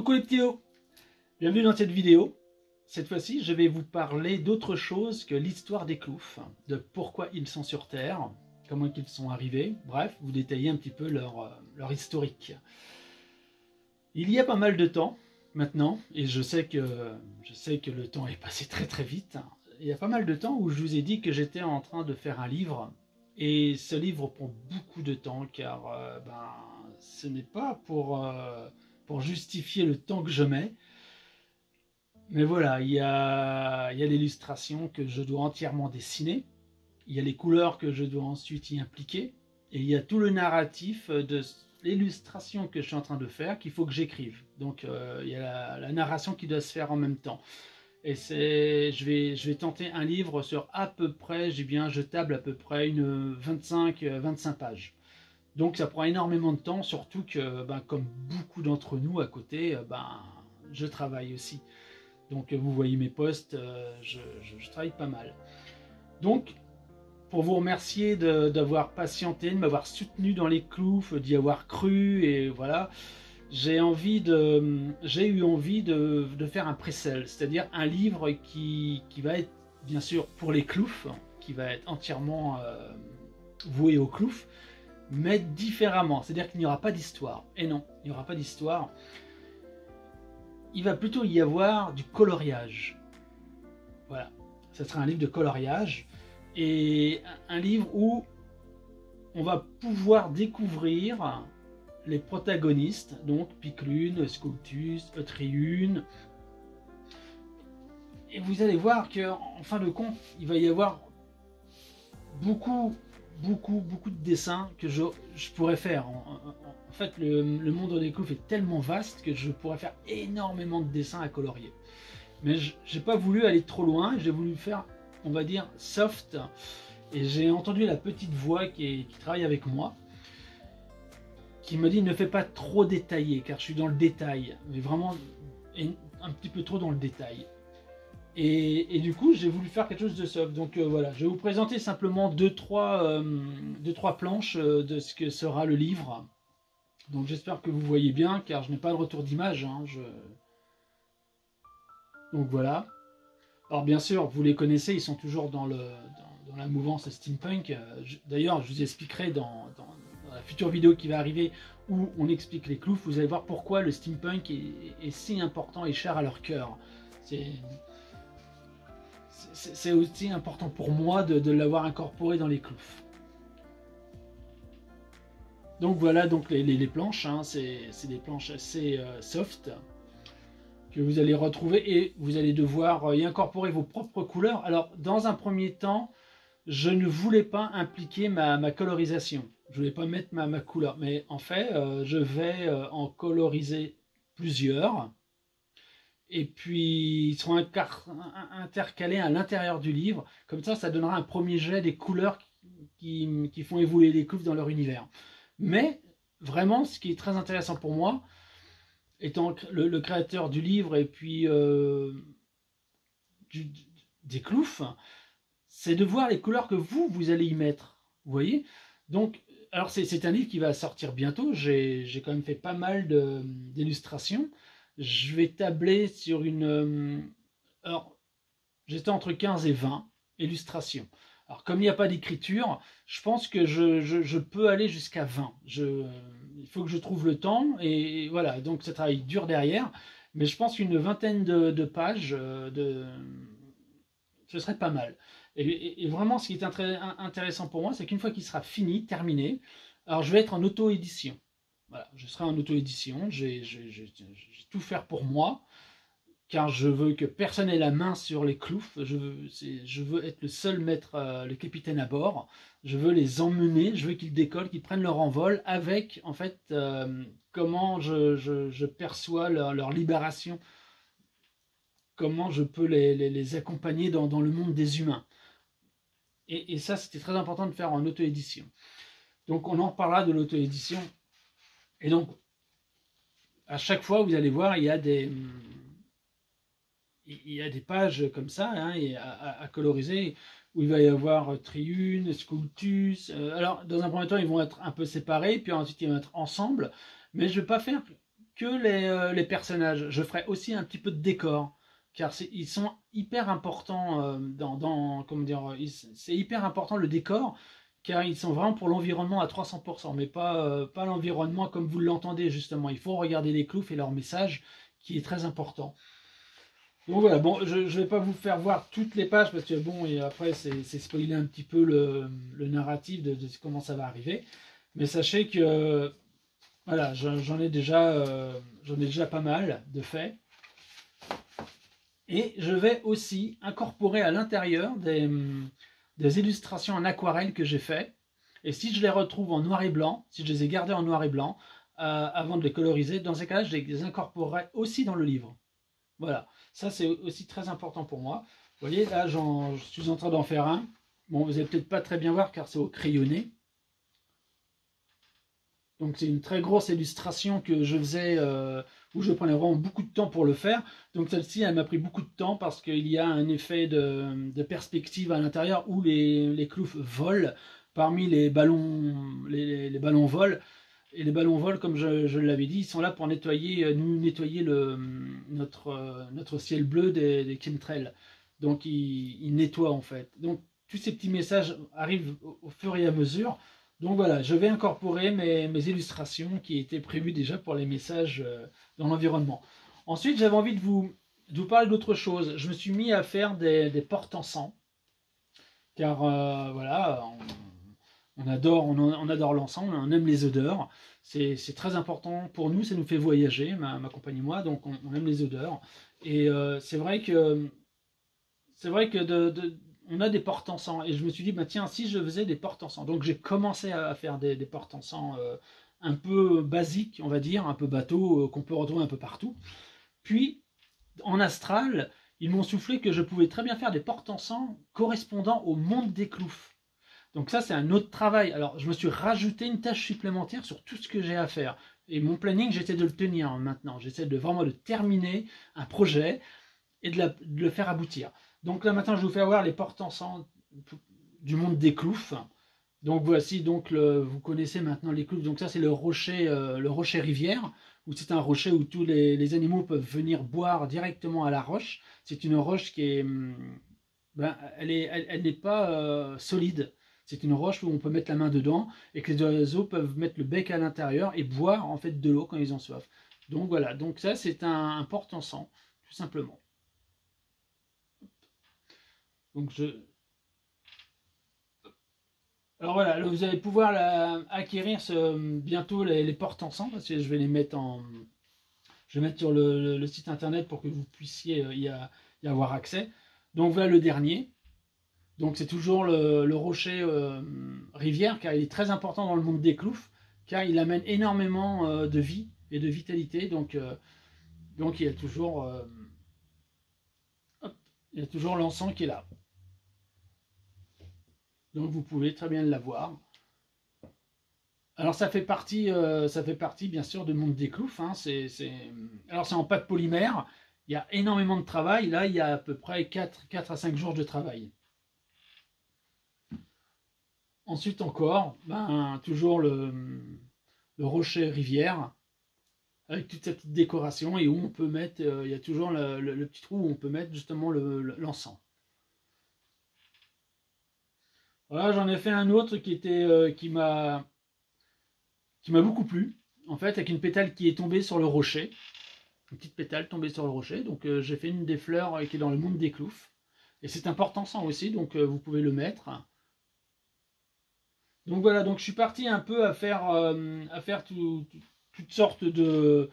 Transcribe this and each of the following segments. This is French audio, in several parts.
Coucou les petits hauts, bienvenue dans cette vidéo. Cette fois-ci, je vais vous parler d'autre chose que l'histoire des Cloufs, de pourquoi ils sont sur Terre, comment ils sont arrivés, bref, vous détailler un petit peu leur historique. Il y a pas mal de temps maintenant, et je sais que le temps est passé très très vite, il y a pas mal de temps où je vous ai dit que j'étais en train de faire un livre, et ce livre prend beaucoup de temps, car ce n'est pas pour justifier le temps que je mets. Mais voilà, il y a l'illustration que je dois entièrement dessiner, il y a les couleurs que je dois ensuite y impliquer, et il y a tout le narratif de l'illustration que je suis en train de faire qu'il faut que j'écrive. Donc il y a la narration qui doit se faire en même temps. Et je vais tenter un livre sur à peu près, je table à peu près une 25 pages. Donc ça prend énormément de temps, surtout que comme beaucoup d'entre nous à côté, je travaille aussi. Donc vous voyez mes posts, je travaille pas mal. Donc pour vous remercier d'avoir patienté, de m'avoir soutenu dans les Cloufs, d'y avoir cru, et voilà, j'ai eu envie de faire un pré-sell, c'est-à-dire un livre qui va être bien sûr pour les Cloufs, qui va être entièrement voué aux Cloufs, mais différemment, c'est-à-dire qu'il n'y aura pas d'histoire. Et non, il n'y aura pas d'histoire. Il va plutôt y avoir du coloriage. Voilà, ça sera un livre de coloriage, et un livre où on va pouvoir découvrir les protagonistes, donc Piclune, Sculptus, Eutriune. Et vous allez voir qu'en fin de compte, il va y avoir beaucoup de dessins que je pourrais faire. En fait, le monde des Cloufs est tellement vaste que je pourrais faire énormément de dessins à colorier. Mais je n'ai pas voulu aller trop loin, j'ai voulu faire, on va dire, soft. Et j'ai entendu la petite voix qui travaille avec moi, qui me dit ne fais pas trop détaillé, car je suis dans le détail, mais vraiment un petit peu trop dans le détail. Et du coup, j'ai voulu faire quelque chose de soft. Donc voilà, je vais vous présenter simplement deux, trois planches de ce que sera le livre. Donc j'espère que vous voyez bien, car je n'ai pas de retour d'image. Donc voilà. Alors bien sûr, vous les connaissez, ils sont toujours dans la mouvance steampunk. D'ailleurs, je vous expliquerai dans la future vidéo qui va arriver, où on explique les Cloufs. Vous allez voir pourquoi le steampunk est si important et cher à leur cœur. C'est aussi important pour moi de l'avoir incorporé dans les Cloufs. Donc voilà, donc les planches, c'est des planches assez soft que vous allez retrouver, et vous allez devoir y incorporer vos propres couleurs. Alors dans un premier temps, je ne voulais pas impliquer ma colorisation, je ne voulais pas mettre ma couleur, mais en fait je vais en coloriser plusieurs, et puis ils seront intercalés à l'intérieur du livre. Comme ça donnera un premier jet des couleurs qui font évoluer les Cloufs dans leur univers. Mais vraiment, ce qui est très intéressant pour moi, étant le créateur du livre et puis des Cloufs, c'est de voir les couleurs que vous allez y mettre. Vous voyez? Donc, alors c'est un livre qui va sortir bientôt. J'ai quand même fait pas mal d'illustrations. Je vais tabler sur alors, j'étais entre 15 et 20 illustrations. Alors, comme il n'y a pas d'écriture, je pense que je peux aller jusqu'à 20. Il faut que je trouve le temps, et voilà, donc ça travaille dur derrière. Mais je pense qu'une vingtaine de pages, ce serait pas mal. Et vraiment, ce qui est intéressant pour moi, c'est qu'une fois qu'il sera fini, terminé, alors je vais être en auto-édition. Voilà, je serai en auto-édition, j'ai tout faire pour moi, car je veux que personne ait la main sur les Cloufs. Je veux être le seul maître, le capitaine à bord. Je veux les emmener, je veux qu'ils décollent, qu'ils prennent leur envol avec, en fait, comment je perçois leur libération, comment je peux les accompagner dans le monde des humains. Et ça, c'était très important de faire en auto-édition. Donc on en reparlera de l'auto-édition. Et donc, à chaque fois, vous allez voir, il y a des pages comme ça, et à coloriser, où il va y avoir Triune, Sculptus. Alors, dans un premier temps, ils vont être un peu séparés, puis ensuite, ils vont être ensemble. Mais je ne vais pas faire que les personnages. Je ferai aussi un petit peu de décor, car ils sont hyper importants comment dire, c'est hyper important le décor, car ils sont vraiment pour l'environnement à 300%, mais pas l'environnement comme vous l'entendez justement. Il faut regarder les cloufs et leur message qui est très important. Donc voilà, bon, je ne vais pas vous faire voir toutes les pages parce que bon, et après c'est spoiler un petit peu le narratif de comment ça va arriver. Mais sachez que voilà, j'en ai déjà pas mal de faits. Et je vais aussi incorporer à l'intérieur des illustrations en aquarelle que j'ai fait. Et si je les retrouve en noir et blanc, si je les ai gardées en noir et blanc, avant de les coloriser, dans ces cas-là, je les incorporerai aussi dans le livre. Voilà, ça c'est aussi très important pour moi. Vous voyez, là, je suis en train d'en faire un. Bon, vous n'allez peut-être pas très bien voir car c'est au crayonné. Donc c'est une très grosse illustration que je faisais, où je prenais vraiment beaucoup de temps pour le faire. Donc celle-ci, elle m'a pris beaucoup de temps parce qu'il y a un effet de perspective à l'intérieur où les cloufs volent parmi les ballons, les ballons volent. Et les ballons volent, comme je l'avais dit, ils sont là pour nettoyer, nous nettoyer notre ciel bleu des chemtrails. Donc ils nettoient en fait. Donc tous ces petits messages arrivent au fur et à mesure. Donc voilà, je vais incorporer mes illustrations qui étaient prévues déjà pour les messages dans l'environnement. Ensuite, j'avais envie de vous parler d'autre chose. Je me suis mis à faire des porte-encens. Car voilà, on adore l'encens, on aime les odeurs. C'est très important pour nous, ça nous fait voyager, ma compagne et moi, donc on aime les odeurs. Et c'est vrai que on a des porte-encens. Et je me suis dit, bah, tiens, si je faisais des porte-encens. Donc j'ai commencé à faire des porte-encens un peu basiques, on va dire, un peu bateau, qu'on peut retrouver un peu partout. Puis, en astral, ils m'ont soufflé que je pouvais très bien faire des porte-encens correspondant au monde des cloufs. Donc ça, c'est un autre travail. Alors, je me suis rajouté une tâche supplémentaire sur tout ce que j'ai à faire. Et mon planning, j'essaie de le tenir maintenant. J'essaie vraiment de terminer un projet et de le faire aboutir. Donc là, maintenant, je vais vous faire voir les porte-encens du monde des cloufs. Donc voici, donc vous connaissez maintenant les cloufs. Donc ça, c'est le rocher rivière, où c'est un rocher où tous les animaux peuvent venir boire directement à la roche. C'est une roche qui est, elle n'est pas solide. C'est une roche où on peut mettre la main dedans et que les oiseaux peuvent mettre le bec à l'intérieur et boire en fait de l'eau quand ils ont soif. Donc voilà, donc ça c'est un porte-encens, tout simplement. Donc alors voilà, vous allez pouvoir acquérir bientôt les porte-encens parce que je vais les mettre je vais mettre sur le site internet pour que vous puissiez y avoir accès. Donc voilà le dernier. Donc c'est toujours le rocher rivière car il est très important dans le monde des cloufs car il amène énormément de vie et de vitalité. Donc il y a toujours l'encens qui est là. Donc vous pouvez très bien l'avoir. Alors ça fait partie bien sûr du monde des cloufs. Hein. Alors c'est en pâte polymère. Il y a énormément de travail. Là, il y a à peu près 4 à 5 jours de travail. Ensuite encore, toujours le rocher rivière avec toute cette petite décoration et où on peut mettre, il y a toujours le petit trou où on peut mettre justement l'encens. Voilà, j'en ai fait un autre qui m'a beaucoup plu, en fait, avec une pétale qui est tombée sur le rocher, une petite pétale tombée sur le rocher. Donc j'ai fait une des fleurs qui est dans le monde des cloufs, et c'est un porte-encens aussi, donc vous pouvez le mettre. Donc voilà, donc je suis parti un peu à faire toutes sortes de,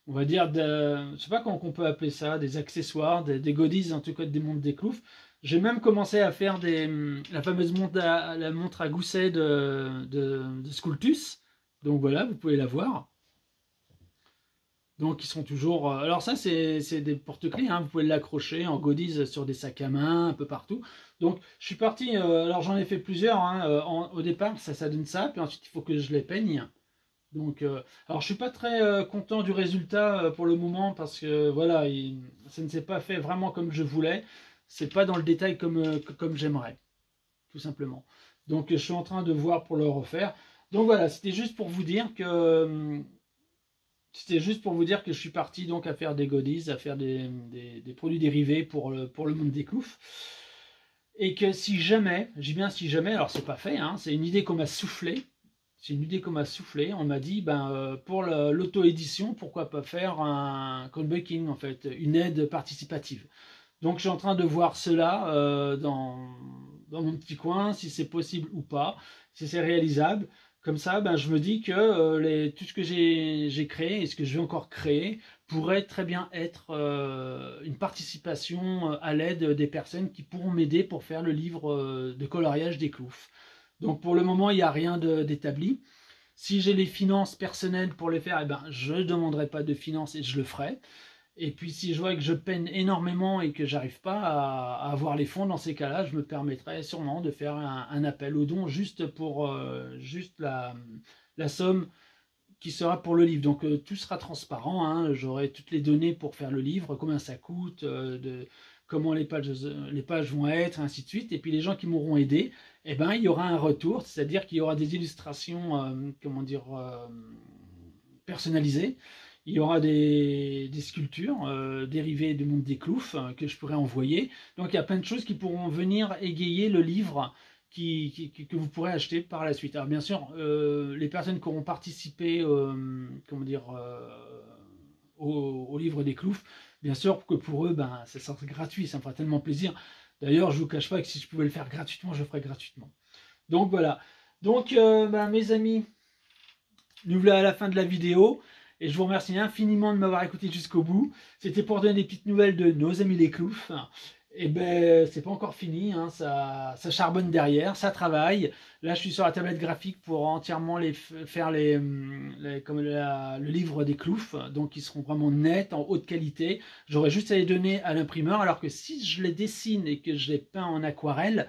on va dire, je sais pas comment on peut appeler ça, des accessoires, des goodies, en tout cas des montres des cloufs. J'ai même commencé à faire la fameuse montre à gousset de Sculptus. Donc voilà, vous pouvez la voir. Donc ils sont toujours... alors ça, c'est des porte-clés, hein, vous pouvez l'accrocher en goodies sur des sacs à main, un peu partout. Donc je suis parti, alors j'en ai fait plusieurs, hein, au départ ça donne ça, puis ensuite il faut que je les peigne. Donc, alors je suis pas très content du résultat pour le moment, parce que voilà, ça ne s'est pas fait vraiment comme je voulais, c'est pas dans le détail comme j'aimerais, tout simplement. Donc je suis en train de voir pour le refaire. Donc voilà, c'était juste pour vous dire que C'était juste pour vous dire que je suis parti donc à faire des goodies, à faire des produits dérivés pour le monde des cloufs. Et que si jamais, j'ai bien si jamais, alors c'est pas fait, hein, c'est une idée qu'on m'a soufflée. C'est une idée qu'on m'a soufflée. On m'a dit, pour l'auto-édition, pourquoi pas faire un co-backing, en fait, une aide participative. Donc je suis en train de voir cela dans mon petit coin, si c'est possible ou pas, si c'est réalisable. Comme ça, je me dis que tout ce que j'ai créé et ce que je vais encore créer pourrait très bien être une participation à l'aide des personnes qui pourront m'aider pour faire le livre de coloriage des cloufs. Donc pour le moment, il n'y a rien d'établi. Si j'ai les finances personnelles pour le faire, je ne demanderai pas de finances et je le ferai. Et puis si je vois que je peine énormément et que j'arrive pas à avoir les fonds, dans ces cas-là, je me permettrai sûrement de faire un appel aux dons juste pour juste la somme qui sera pour le livre. Donc tout sera transparent, hein. J'aurai toutes les données pour faire le livre, combien ça coûte, comment les pages vont être, ainsi de suite. Et puis les gens qui m'auront aidé, il y aura un retour, c'est-à-dire qu'il y aura des illustrations, personnalisées. Il y aura des sculptures dérivées du monde des cloufs que je pourrai envoyer. Donc il y a plein de choses qui pourront venir égayer le livre que vous pourrez acheter par la suite. Alors bien sûr, les personnes qui auront participé au livre des cloufs, bien sûr que pour eux, ça sera gratuit, ça me fera tellement plaisir. D'ailleurs, je ne vous cache pas que si je pouvais le faire gratuitement, je le ferais gratuitement. Donc voilà. Donc mes amis, nous voilà à la fin de la vidéo. Et je vous remercie infiniment de m'avoir écouté jusqu'au bout. C'était pour donner des petites nouvelles de nos amis les cloufs. Et c'est pas encore fini, hein, ça charbonne derrière, ça travaille. Là, je suis sur la tablette graphique pour entièrement faire le livre des cloufs, donc ils seront vraiment nets, en haute qualité. J'aurai juste à les donner à l'imprimeur, alors que si je les dessine et que je les peins en aquarelle,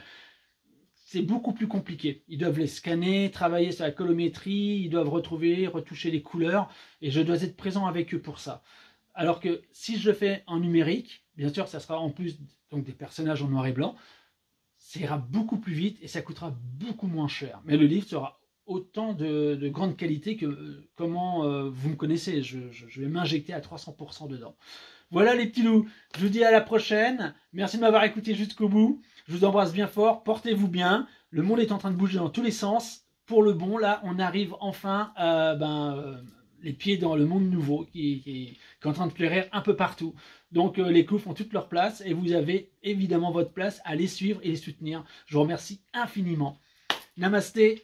c'est beaucoup plus compliqué. Ils doivent les scanner, travailler sur la colorimétrie, ils doivent retoucher les couleurs, et je dois être présent avec eux pour ça. Alors que si je le fais en numérique, bien sûr, ça sera en plus donc des personnages en noir et blanc, ça ira beaucoup plus vite et ça coûtera beaucoup moins cher. Mais le livre sera autant de grande qualité que comment vous me connaissez. Je vais m'injecter à 300% dedans. Voilà les petits loups, je vous dis à la prochaine. Merci de m'avoir écouté jusqu'au bout. Je vous embrasse bien fort, portez-vous bien. Le monde est en train de bouger dans tous les sens. Pour le bon, là, on arrive enfin les pieds dans le monde nouveau qui est en train de fleurir un peu partout. Donc les cloufs ont toute leur place et vous avez évidemment votre place à les suivre et les soutenir. Je vous remercie infiniment. Namasté.